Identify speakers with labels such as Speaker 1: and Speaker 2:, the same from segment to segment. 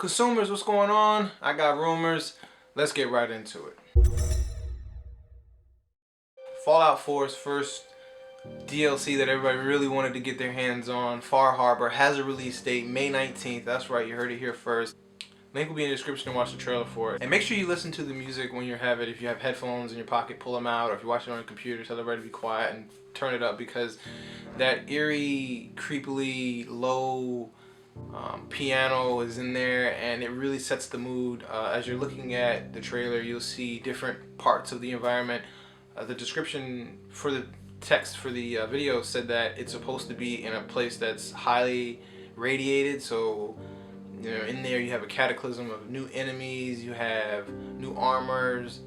Speaker 1: Consumers, what's going on? I got rumors. Let's get right into it. Fallout 4's first DLC that everybody really wanted to get their hands on, Far Harbor, has a release date, May 19th. That's right, you heard it here first. Link will be in the description to watch the trailer for it. And make sure you listen to the music when you have it. If you have headphones in your pocket, pull them out. Or if you're watching on your computer, tell everybody to be quiet and turn it up, because that eerie, creepily low piano is in there, and it really sets the mood. As you're looking at the trailer, you'll see different parts of the environment. The description for the text for the video said that it's supposed to be in a place that's highly radiated, so you know, in there you have a cataclysm of new enemies, you have new armors,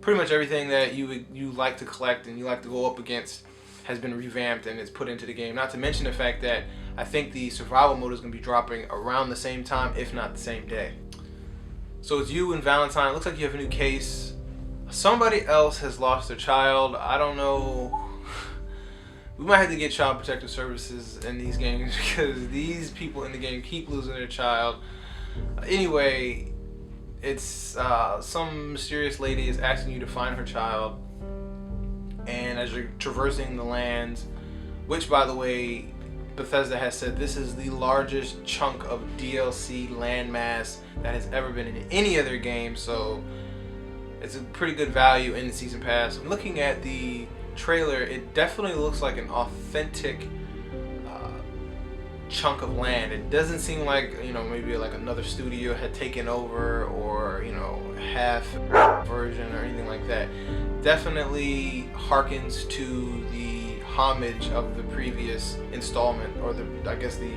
Speaker 1: pretty much everything that you like to collect and you like to go up against has been revamped and it's put into the game. Not to mention the fact that I think the survival mode is going to be dropping around the same time, if not the same day. So it's you and Valentine. It looks like you have a new case. Somebody else has lost their child. I don't know. We might have to get child protective services in these games because these people in the game keep losing their child. Anyway, it's some mysterious lady is asking you to find her child, and as you're traversing the lands, which by the way, Bethesda has said this is the largest chunk of DLC landmass that has ever been in any other game, so it's a pretty good value in the season pass. I'm looking at the trailer, it definitely looks like an authentic chunk of land. It doesn't seem like, you know, maybe like another studio had taken over, or you know, half version or anything like that. Definitely harkens to the homage of the previous installment, or I guess the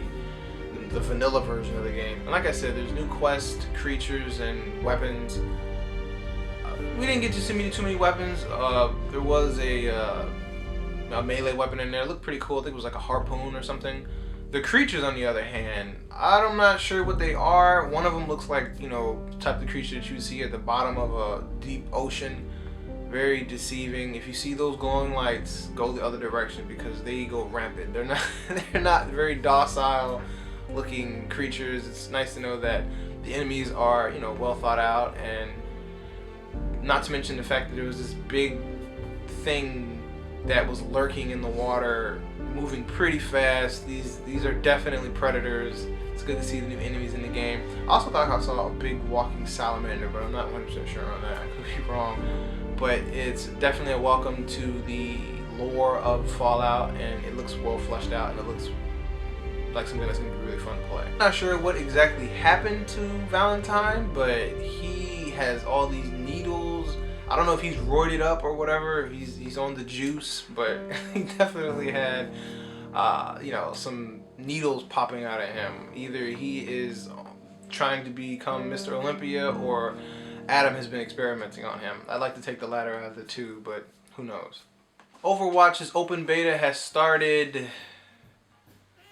Speaker 1: vanilla version of the game. And like I said, there's new quests, creatures, and weapons. We didn't get to see too many weapons. There was a melee weapon in there. It looked pretty cool. I think it was like a harpoon or something. The creatures, on the other hand, I'm not sure what they are. One of them looks like, you know, the type of creature that you see at the bottom of a deep ocean. Very deceiving. If you see those glowing lights, go the other direction because they go rampant. They're not very docile looking creatures. It's nice to know that the enemies are, you know, well thought out, and not to mention the fact that there was this big thing that was lurking in the water, moving pretty fast. These are definitely predators. It's good to see the new enemies in the game. I also thought I saw a big walking salamander, but I'm not 100% sure on that. I could be wrong. But it's definitely a welcome to the lore of Fallout, and it looks well fleshed out, and it looks like something that's going to be really fun to play. I'm not sure what exactly happened to Valentine, but he has all these needles. I don't know if he's roided up or whatever, he's on the juice, but he definitely had you know, some needles popping out at him. Either he is trying to become Mr. Olympia, or Adam has been experimenting on him. I'd like to take the latter out of the two, but who knows. Overwatch's open beta has started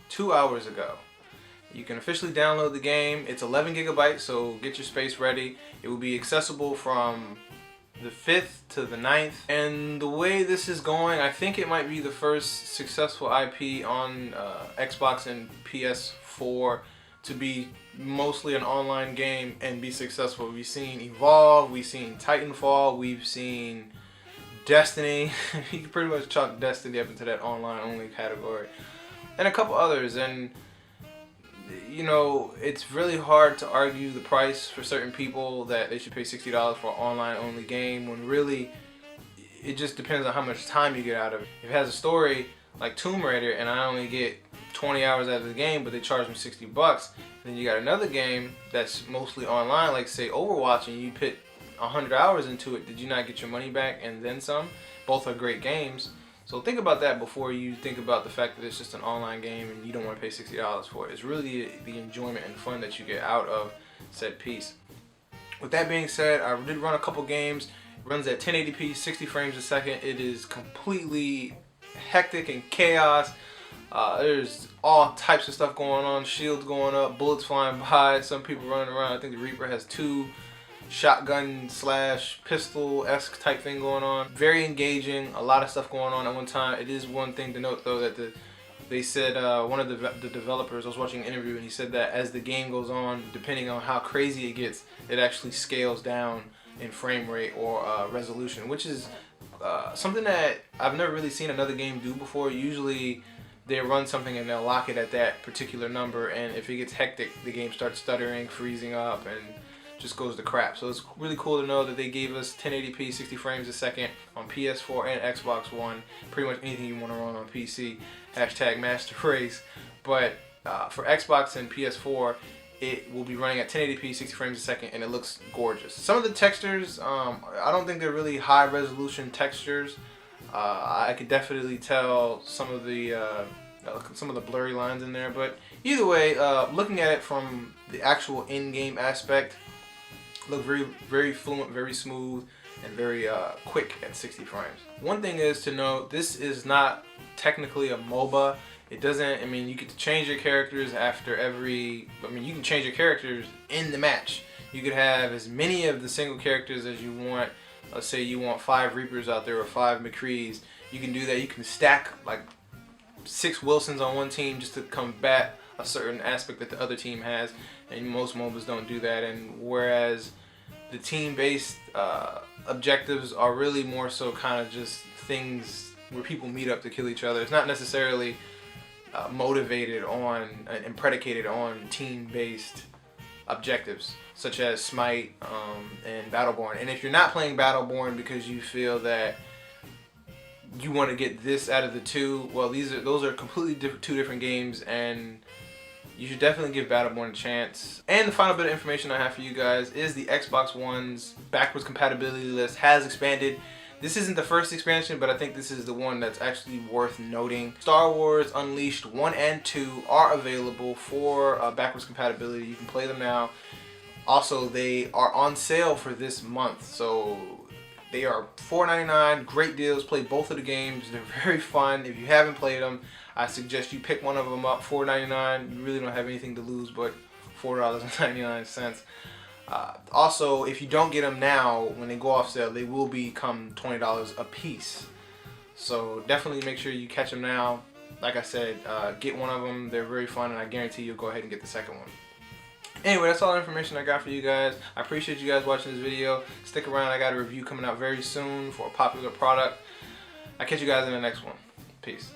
Speaker 1: 2 hours ago. You can officially download the game. It's 11 gigabytes, so get your space ready. It will be accessible from the 5th to the 9th. And the way this is going, I think it might be the first successful IP on Xbox and PS4 to be mostly an online game and be successful. We've seen Evolve, we've seen Titanfall, we've seen Destiny. You can pretty much chalk Destiny up into that online only category. And a couple others, and you know, it's really hard to argue the price for certain people that they should pay $60 for an online only game, when really it just depends on how much time you get out of it. If it has a story like Tomb Raider and I only get 20 hours out of the game, but they charge me $60, then you got another game that's mostly online, like say Overwatch, and you put 100 hours into it, did you not get your money back and then some? Both are great games. So think about that before you think about the fact that it's just an online game and you don't want to pay $60 for it. It's really the enjoyment and fun that you get out of said piece. With that being said, I did run a couple games. It runs at 1080p, 60 frames a second. It is completely hectic and chaos. There's all types of stuff going on. Shields going up, bullets flying by, some people running around. I think the Reaper has 2 shotgun slash pistol-esque type thing going on. Very engaging, a lot of stuff going on at one time. It is one thing to note though that the They said one of the developers, I was watching an interview, and he said that as the game goes on, depending on how crazy it gets, it actually scales down in frame rate or resolution, which is something that I've never really seen another game do before. Usually they run something and they'll lock it at that particular number, and if it gets hectic, the game starts stuttering, freezing up, and just goes to crap. So it's really cool to know that they gave us 1080p 60 frames a second on PS4 and Xbox One. Pretty much anything you want to run on PC. Hashtag master race. But for Xbox and PS4, it will be running at 1080p 60 frames a second, and it looks gorgeous. Some of the textures, I don't think they're really high resolution textures. I could definitely tell some of the blurry lines in there, but either way, looking at it from the actual in-game aspect, look very fluent, very smooth, and very quick at 60 frames. One thing is to note, this is not technically a MOBA. It doesn't, I mean, you get to change your characters after every, I mean, you can change your characters in the match. You could have as many of the single characters as you want. Let's say you want 5 Reapers out there or 5 McCrees. You can do that. You can stack like 6 Wilsons on one team just to combat a certain aspect that the other team has, and most MOBAs don't do that. And whereas the team-based objectives are really more so kind of just things where people meet up to kill each other. It's not necessarily motivated on and predicated on team-based objectives such as Smite and Battleborn. And if you're not playing Battleborn because you feel that you want to get this out of the two, well, those are completely two different games, and you should definitely give Battleborn a chance. And the final bit of information I have for you guys is the Xbox One's backwards compatibility list has expanded. This isn't the first expansion, but I think this is the one that's actually worth noting. Star Wars Unleashed 1 and 2 are available for backwards compatibility. You can play them now. Also, they are on sale for this month, so they are $4.99. Great deals. Play both of the games. They're very fun. If you haven't played them, I suggest you pick one of them up. $4.99. You really don't have anything to lose but $4.99. Also, if you don't get them now, when they go off sale, they will become $20 a piece. So definitely make sure you catch them now. Like I said, get one of them. They're very fun, and I guarantee you'll go ahead and get the second one. Anyway, that's all the information I got for you guys. I appreciate you guys watching this video. Stick around. I got a review coming out very soon for a popular product. I'll catch you guys in the next one. Peace.